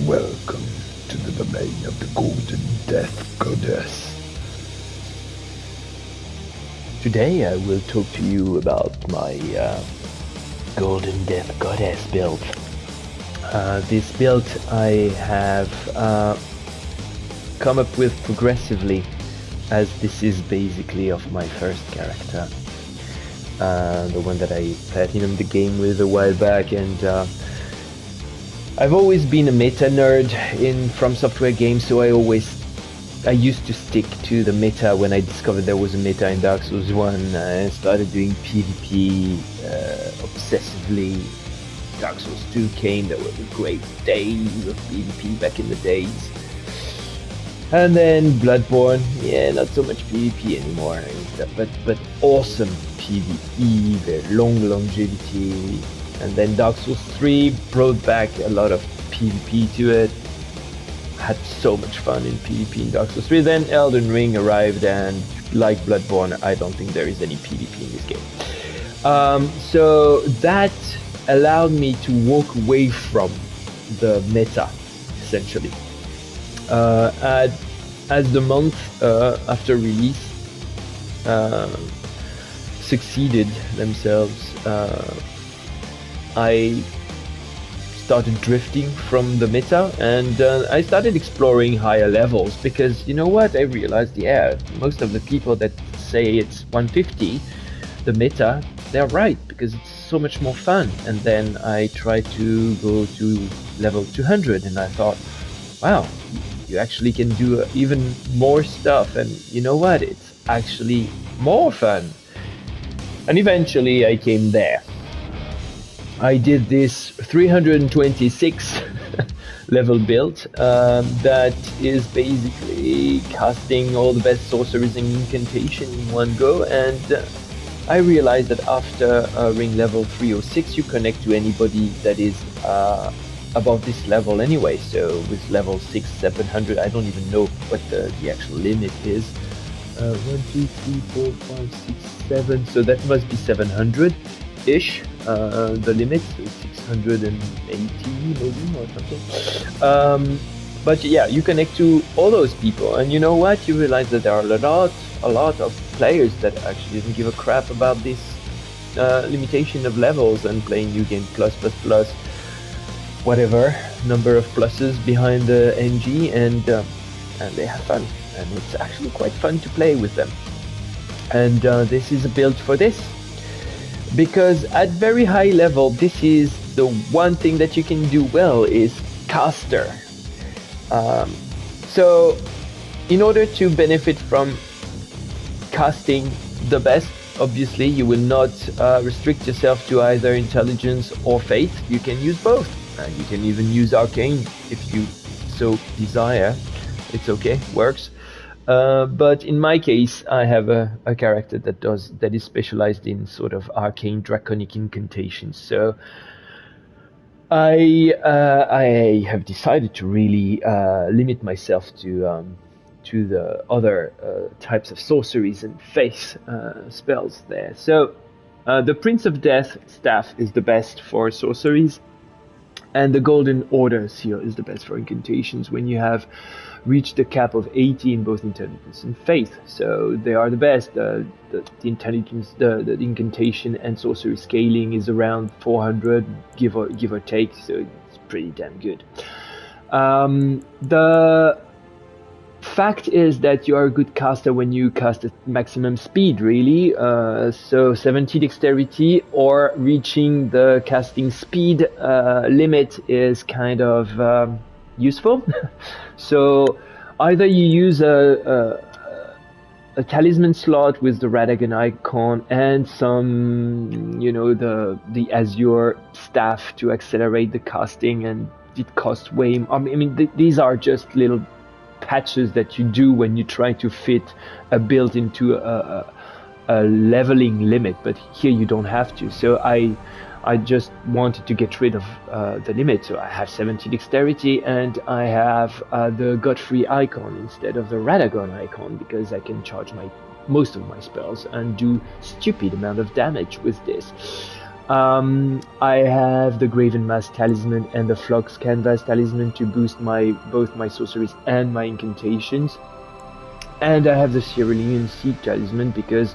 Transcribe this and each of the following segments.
Welcome to the domain of the Golden Death Goddess. Today I will talk to you about my Golden Death Goddess build. This build I have come up with progressively, as this is basically of my first character. The one that I platinumed the game with a while back, and I've always been a meta nerd in From Software games, so I used to stick to the meta. When I discovered there was a meta in Dark Souls 1, I started doing PvP obsessively. Dark Souls 2 came, there was a great days of PvP back in the days. And then Bloodborne, yeah, not so much PvP anymore, but awesome PvE, very long longevity. And then Dark Souls 3 brought back a lot of PvP to it. Had so much fun in PvP in Dark Souls 3. Then Elden Ring arrived, and like Bloodborne, I don't think there is any PvP in this game. So that allowed me to walk away from the meta, essentially. As the month after release succeeded themselves, I started drifting from the meta, and I started exploring higher levels, because you know what, I realized, yeah, most of the people that say it's 150 the meta, they're right, because it's so much more fun. And then I tried to go to level 200, and I thought, wow, you actually can do even more stuff, and you know what, it's actually more fun. And eventually I came there. I did this 326 level build that is basically casting all the best sorceries and incantation in one go, and I realized that after ring level 306 you connect to anybody that is above this level anyway. So with level 600-700, I don't even know what the actual limit is. 1, 2, 3, 4, 5, 6, 7, so that must be 700-ish. The limit is 680 maybe or something. But yeah, you connect to all those people, and you know what? You realize that there are a lot of players that actually didn't give a crap about this limitation of levels and playing New Game Plus, whatever number of pluses behind the NG, and they have fun, and it's actually quite fun to play with them. And this is a build for this. Because at very high level, this is the one thing that you can do well, is caster. So in order to benefit from casting the best, obviously you will not restrict yourself to either intelligence or faith. You can use both. You can even use arcane if you so desire. It's okay, works. But in my case, I have a character that is specialized in sort of arcane draconic incantations. So I have decided to really limit myself to the other types of sorceries and faith spells there. So the Prince of Death staff is the best for sorceries, and the Golden Order seal is the best for incantations when you have reached the cap of 80 in both intelligence and faith. So they are the best. The intelligence, the incantation and sorcery scaling is around 400, give or take. So it's pretty damn good. The fact is that you are a good caster when you cast at maximum speed, really. So 70 dexterity or reaching the casting speed limit is kind of useful. So either you use a talisman slot with the Radagon icon and some, you know, the Azure staff to accelerate the casting, and it costs way. I mean, these are just little patches that you do when you try to fit a build into a leveling limit, but here you don't have to. So I just wanted to get rid of the limit, so I have 70 dexterity, and I have the Godfrey icon instead of the Radagon icon, because I can charge most of my spells and do stupid amount of damage with this. I have the Graven Mask Talisman and the Flux Canvas Talisman to boost both my sorceries and my incantations. And I have the Cerulean Seed Talisman because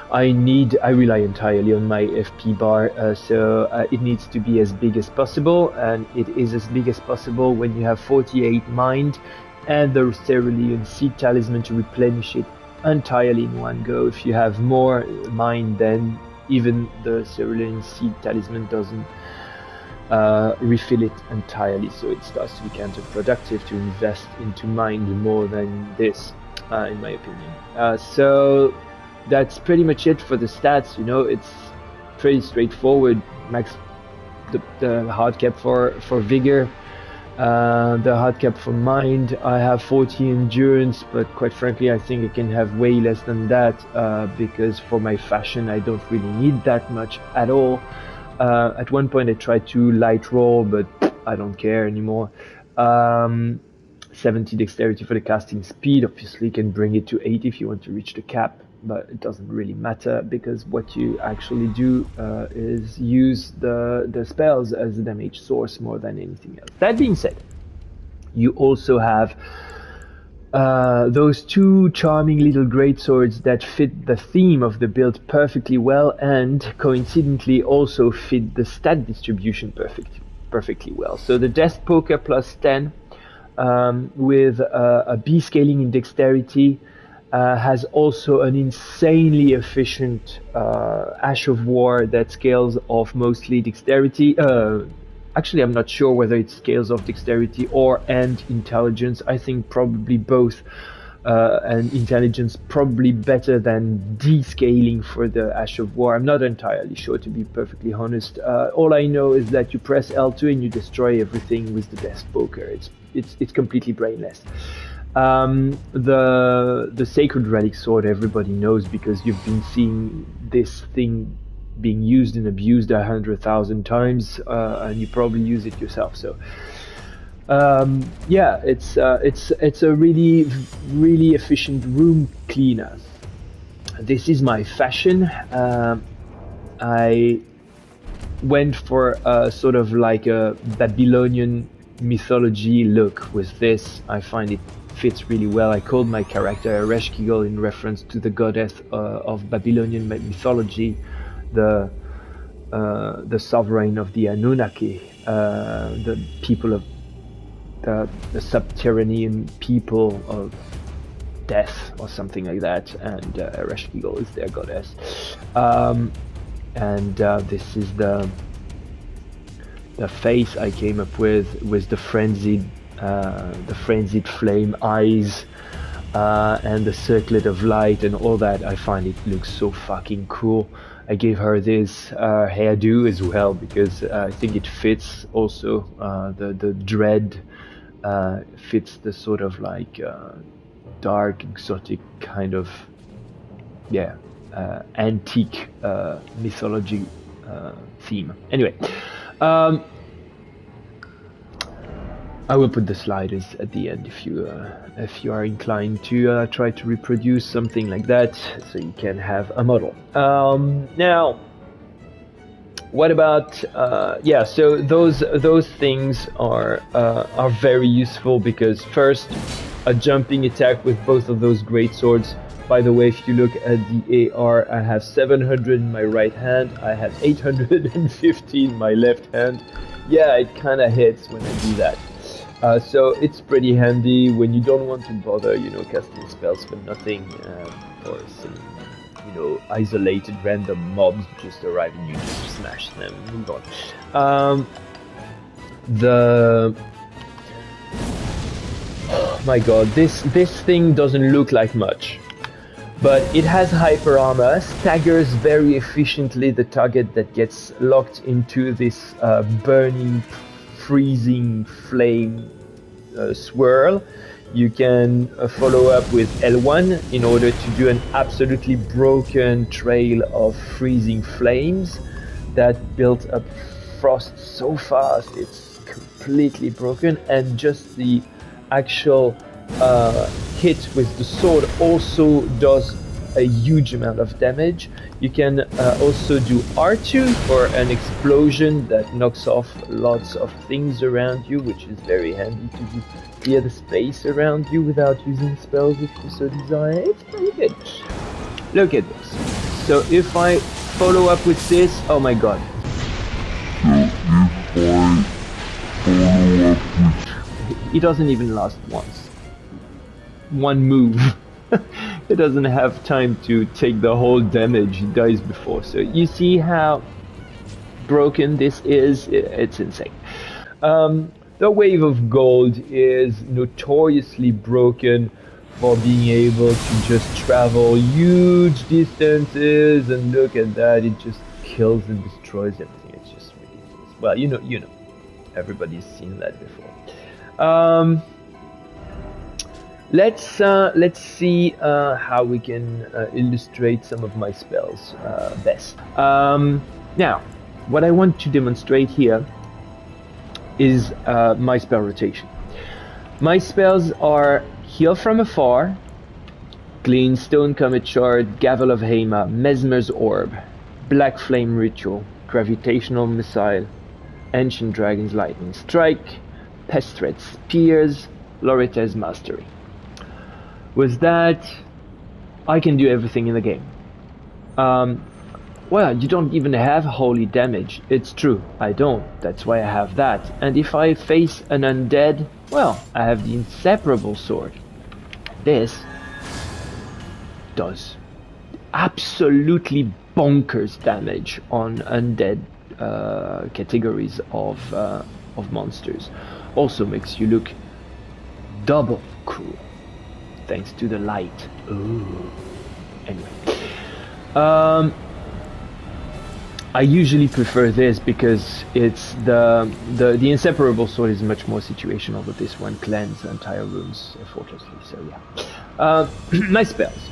I rely entirely on my FP bar, so it needs to be as big as possible, and it is as big as possible when you have 48 mind and the Cerulean Seed Talisman to replenish it entirely in one go. If you have more mind, then even the Cerulean Seed Talisman doesn't refill it entirely, so it starts to be counterproductive to invest into mind more than this, in my opinion. So that's pretty much it for the stats. You know, it's pretty straightforward. Max the hard cap for vigor, the hard cap for mind. I have 40 endurance, but quite frankly I think I can have way less than that, because for my fashion I don't really need that much at all. At one point I tried to light roll, but I don't care anymore. 70 dexterity for the casting speed. Obviously you can bring it to 80 if you want to reach the cap, but it doesn't really matter because what you actually do is use the spells as a damage source more than anything else. That being said, you also have those two charming little greatswords that fit the theme of the build perfectly well, and coincidentally also fit the stat distribution perfectly well. So the Death Poker plus 10, with a B scaling in dexterity, has also an insanely efficient Ash of War that scales off mostly dexterity. Actually, I'm not sure whether it scales off dexterity and intelligence. I think probably both, and intelligence probably better than descaling for the Ash of War. I'm not entirely sure, to be perfectly honest. All I know is that you press L2 and you destroy everything with the Death Poker. It's completely brainless. The Sacred Relic Sword everybody knows because you've been seeing this thing being used and abused 100,000 times, and you probably use it yourself. So yeah, it's a really efficient room cleaner. This is my fashion. I went for a sort of like a Babylonian mythology look with this. I find it fits really well. I called my character Ereshkigal in reference to the goddess of Babylonian mythology, the sovereign of the Anunnaki, the people of the subterranean people of death or something like that, and Ereshkigal is their goddess. And this is the face I came up with the frenzied flame eyes, and the circlet of light and all that. I find it looks so fucking cool. I gave her this hairdo as well because I think it fits also. The dread fits the sort of like dark, exotic kind of, yeah, antique mythology theme. Anyway, I will put the sliders at the end if you are inclined to try to reproduce something like that, so you can have a model. Now, what about yeah? So those things are very useful because first, a jumping attack with both of those great swords. By the way, if you look at the AR, I have 700 in my right hand. I have 850 in my left hand. Yeah, it kind of hits when I do that. So it's pretty handy when you don't want to bother, casting spells for nothing, or some, isolated random mobs just arrive and you just smash them and move on. Oh my god, this thing doesn't look like much, but it has hyper armor, staggers very efficiently the target that gets locked into this burning, freezing flame swirl. You can follow up with L1 in order to do an absolutely broken trail of freezing flames that built up frost so fast it's completely broken, and just the actual hit with the sword also does a huge amount of damage. You can also do R2 for an explosion that knocks off lots of things around you, which is very handy to clear the space around you without using spells if you so desire. It's pretty good. Look at this. So if I follow up with this, oh my god. He doesn't even last once. One move. He doesn't have time to take the whole damage, he dies before. So you see how broken this is? It's insane. The Wave of Gold is notoriously broken for being able to just travel huge distances, and look at that, it just kills and destroys everything. It's just ridiculous. Well, you know, everybody's seen that before. Let's see how we can illustrate some of my spells best. Now, what I want to demonstrate here is my spell rotation. My spells are Heal from Afar, Clean Stone Comet Shard, Gavel of Hema, Mesmer's Orb, Black Flame Ritual, Gravitational Missile, Ancient Dragon's Lightning Strike, Pestret Spears, Loretta's Mastery. With that, I can do everything in the game. Well, you don't even have holy damage. It's true, I don't. That's why I have that. And if I face an undead, well, I have the Inseparable Sword. This does absolutely bonkers damage on undead categories of monsters. Also makes you look double cool. Thanks to the light. Ooh. Anyway, I usually prefer this because it's the Inseparable Sword is much more situational, but this one cleanses entire rooms effortlessly. So yeah, my spells.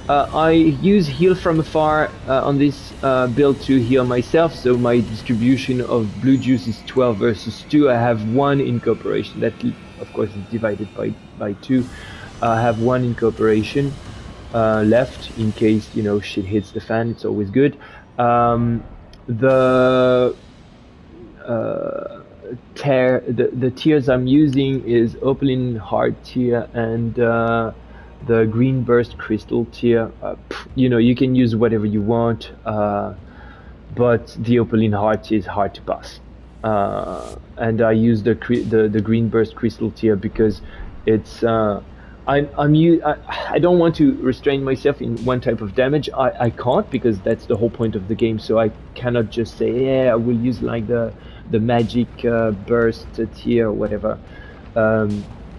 I use Heal from Afar on this build to heal myself. So my distribution of blue juice is 12 versus 2. I have 1 incorporation. That of course is divided by 2. I have 1 incorporation left in case, you know, shit hits the fan. It's always good. The tiers I'm using is Opaline Heart tier and the Green Burst Crystal tier. You know, you can use whatever you want, but the Opaline Heart is hard to pass. And I use the Green Burst Crystal tier because it's I don't want to restrain myself in one type of damage. I can't, because that's the whole point of the game. So I cannot just say, yeah, I will use like the magic burst tier or whatever.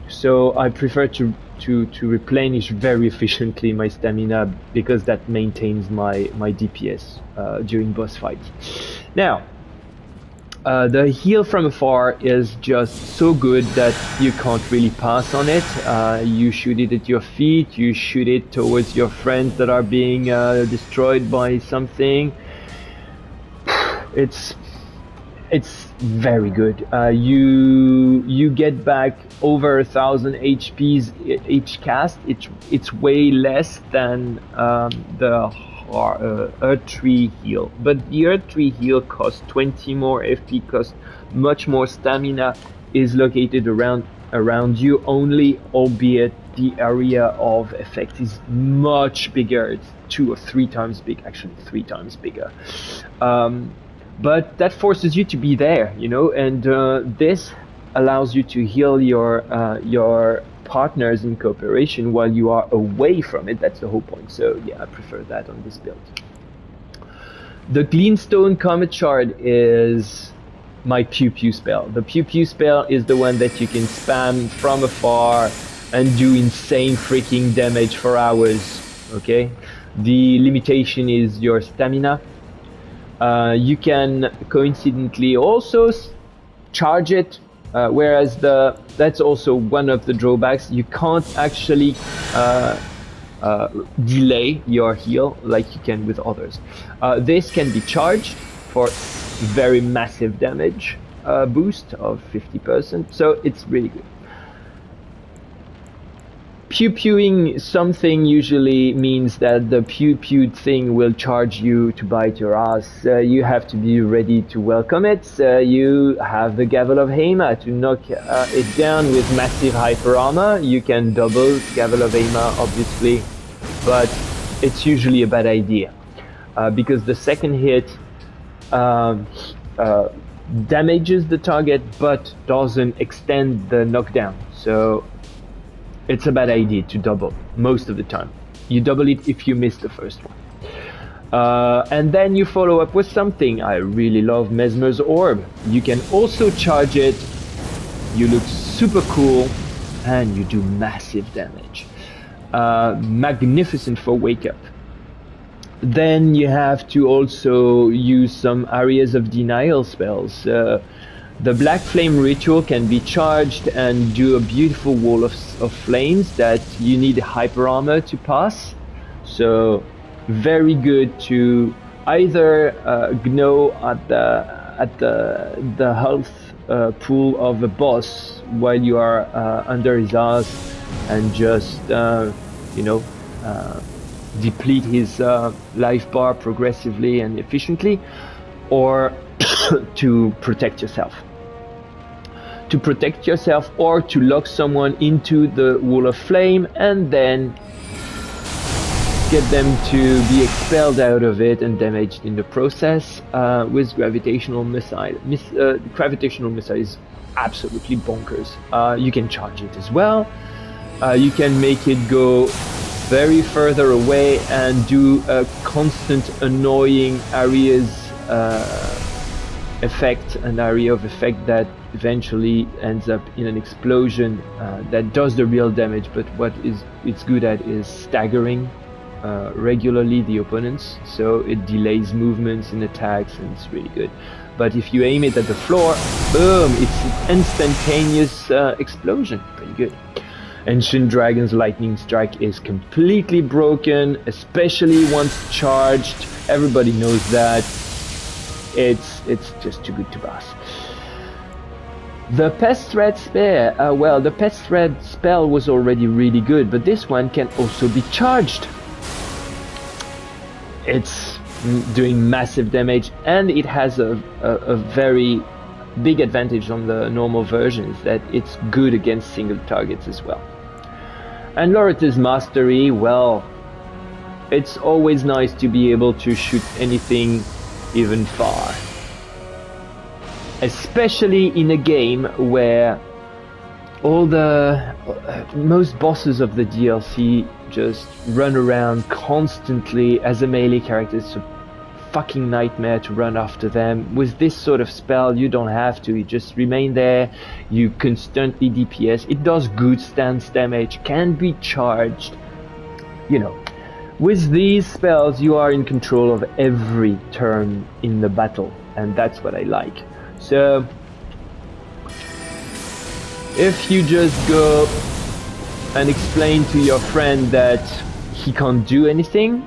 So I prefer to replenish very efficiently my stamina, because that maintains my DPS during boss fights. Now, the Heal from Afar is just so good that you can't really pass on it. You shoot it at your feet, you shoot it towards your friends that are being destroyed by something. It's very good. You get back over 1,000 HPs each cast. It's way less than the Earth Tree heal, but the Earth Tree heal costs 20 more FP, costs much more stamina, is located around you only, albeit the area of effect is much bigger. It's 2 or 3 times big, actually 3 times bigger. But that forces you to be there, you know, and this allows you to heal your partners in cooperation while you are away from it. That's the whole point. So yeah, I prefer that on this build. The Gleanstone Comet Shard is my Pew Pew spell. The Pew Pew spell is the one that you can spam from afar and do insane freaking damage for hours, okay? The limitation is your stamina. You can coincidentally also charge it, whereas that's also one of the drawbacks. You can't actually delay your heal like you can with others. This can be charged for very massive damage boost of 50%, so it's really good. Pew-pewing something usually means that the pew-pewed thing will charge you to bite your ass. You have to be ready to welcome it. You have the Gavel of Hema to knock it down with massive hyper armor. You can double Gavel of Hema, obviously, but it's usually a bad idea because the second hit damages the target but doesn't extend the knockdown. So it's a bad idea to double most of the time. You double it if you miss the first one. And then you follow up with something. I really love Mesmer's Orb. You can also charge it. You look super cool and you do massive damage. Magnificent for Wake Up. Then you have to also use some areas of denial spells. The Black Flame Ritual can be charged and do a beautiful wall of flames that you need hyper armor to pass. So very good to either gnaw at the health pool of a boss while you are under his ass and just deplete his life bar progressively and efficiently, or to protect yourself. To protect yourself or to lock someone into the wall of flame and then get them to be expelled out of it and damaged in the process with gravitational missile. Gravitational missile is absolutely bonkers. You can charge it as well. You can make it go very further away and do a constant annoying areas effect, an area of effect that eventually ends up in an explosion that does the real damage, but what it's good at is staggering regularly the opponents, so it delays movements and attacks, and it's really good. But if you aim it at the floor, boom, it's an instantaneous explosion. Pretty good. Ancient Dragon's Lightning Strike is completely broken, especially once charged. Everybody knows that. It's just too good to pass. The Pest Thread spell, well, the Pest Thread spell was already really good, but this one can also be charged. It's doing massive damage, and it has a very big advantage on the normal version, is that it's good against single targets as well. And Loretta's Mastery, well, it's always nice to be able to shoot anything even far. Especially in a game where all the most bosses of the DLC just run around constantly as a melee character. It's a fucking nightmare to run after them. With this sort of spell, you don't have to. You just remain there. You constantly DPS. It does good stance damage, can be charged. You know, with these spells, you are in control of every turn in the battle, and that's what I like. So if you just go and explain to your friend that he can't do anything,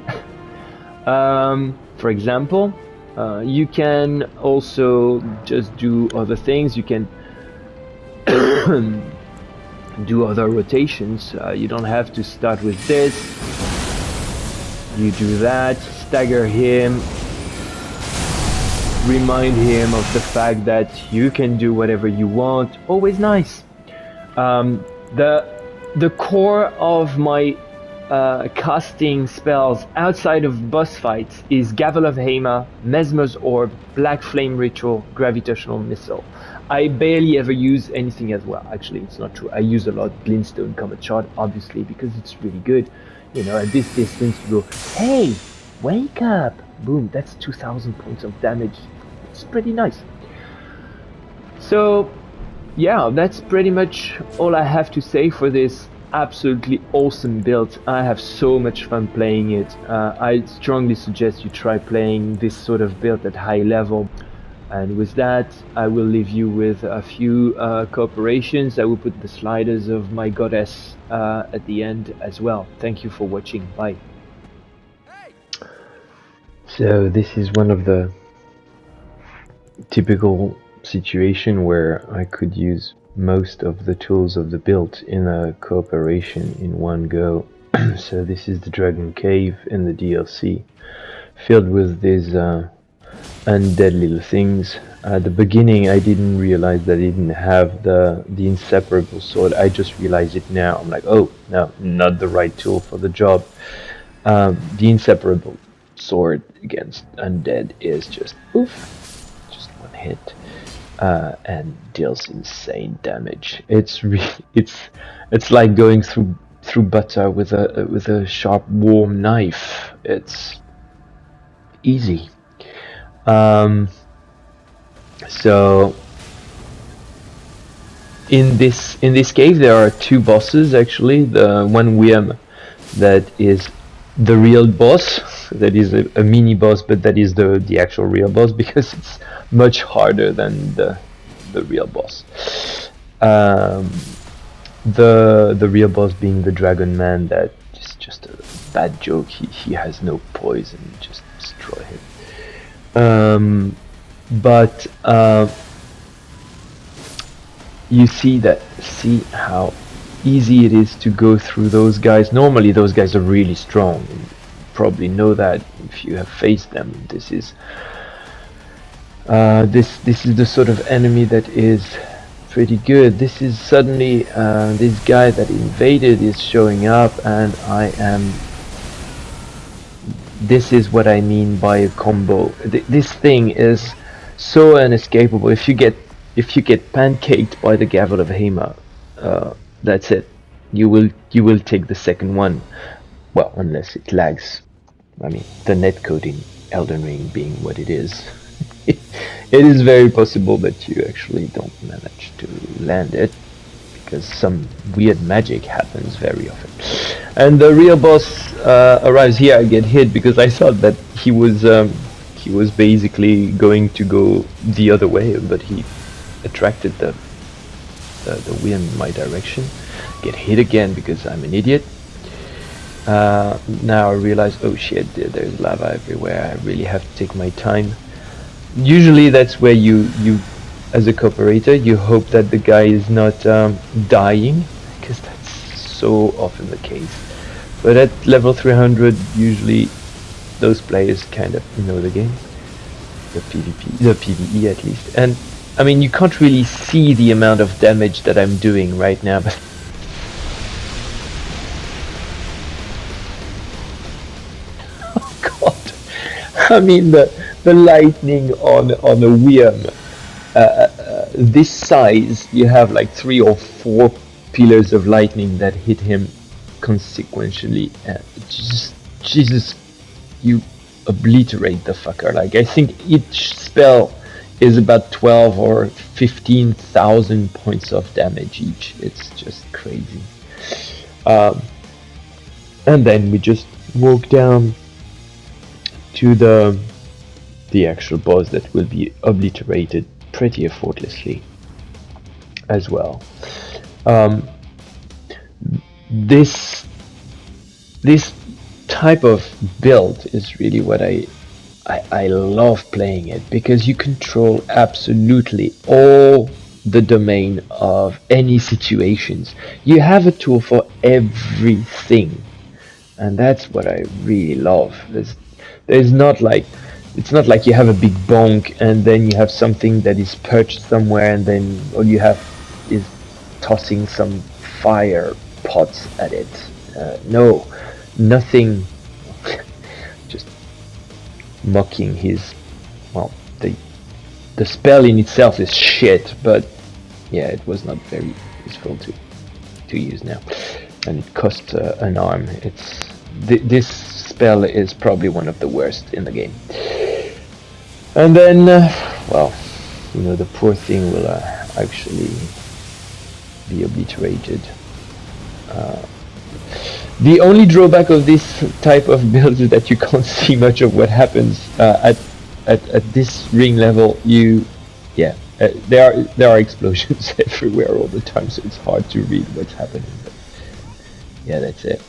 for example, you can also just do other things. You can do other rotations. You don't have to start with this. You do that, stagger him, remind him of the fact that you can do whatever you want. Always nice. The core of my casting spells outside of boss fights is Gavel of Hema, Mesmer's Orb, Black Flame Ritual, Gravitational Missile. I barely ever use anything as well. Actually, it's not true. I use a lot Glintstone Comet Shot, obviously, because it's really good. You know, at this distance, you go, hey, wake up! Boom, that's 2,000 points of damage. It's pretty nice. So, yeah, that's pretty much all I have to say for this absolutely awesome build. I have so much fun playing it. I strongly suggest you try playing this sort of build at high level. And with that, I will leave you with a few cooperations. I will put the sliders of my goddess at the end as well. Thank you for watching. Bye. So this is one of the typical situation where I could use most of the tools of the build in a cooperation in one go. So this is the Dragon Cave in the DLC, filled with these undead little things. At the beginning I didn't realize that I didn't have the inseparable sword. I just realized it now. I'm like, oh no, not the right tool for the job. The inseparable sword against undead is just oof, just one hit. And deals insane damage. It's like going through butter with a sharp warm knife. It's easy. So in this cave there are two bosses actually. The one Wiam that is the real boss, that is a mini boss, but that is the actual real boss because it's much harder than the real boss. The real boss being the Dragon Man, that is just a bad joke. He has no poison, just destroy him. But you see how easy it is to go through those guys. Normally those guys are really strong. You probably know that if you have faced them. This is the sort of enemy that is pretty good. This is suddenly this guy that invaded is showing up, and this is what I mean by a combo. This thing is so unescapable. If you get pancaked by the Gavel of Hema, that's it. You will take the second one. Well, unless it lags. I mean, the netcode in Elden Ring being what it is, it is very possible that you actually don't manage to land it, because some weird magic happens very often. And the real boss arrives here. I get hit because I thought that he was basically going to go the other way, but he attracted the wind in my direction. Get hit again because I'm an idiot. Now I realize, oh shit, there's lava everywhere. I really have to take my time. Usually that's where you as a cooperator, you hope that the guy is not dying, because that's so often the case. But at level 300, usually those players kind of know the game, the PvE at least. And I mean, you can't really see the amount of damage that I'm doing right now, but oh god, I mean the lightning on a Wiam. This size, you have like 3 or 4 pillars of lightning that hit him consequentially. Jesus, you obliterate the fucker. Like, I think each spell is about 12 or 15,000 points of damage each. It's just crazy. And then we just walk down to the actual boss that will be obliterated pretty effortlessly as well. This type of build is really what I love playing it, because you control absolutely all the domain of any situations. You have a tool for everything, and that's what I really love. There's not like, it's not like you have a big bonk and then you have something that is perched somewhere and then all you have is tossing some fire pots at it. No, nothing. Just mocking his, well, the spell in itself is shit, but yeah, it was not very useful to use now, and it cost an arm. This spell is probably one of the worst in the game. And then, well, you know, the poor thing will actually be obliterated. The only drawback of this type of build is that you can't see much of what happens at this ring level. There are explosions everywhere all the time, so it's hard to read what's happening. But yeah, that's it.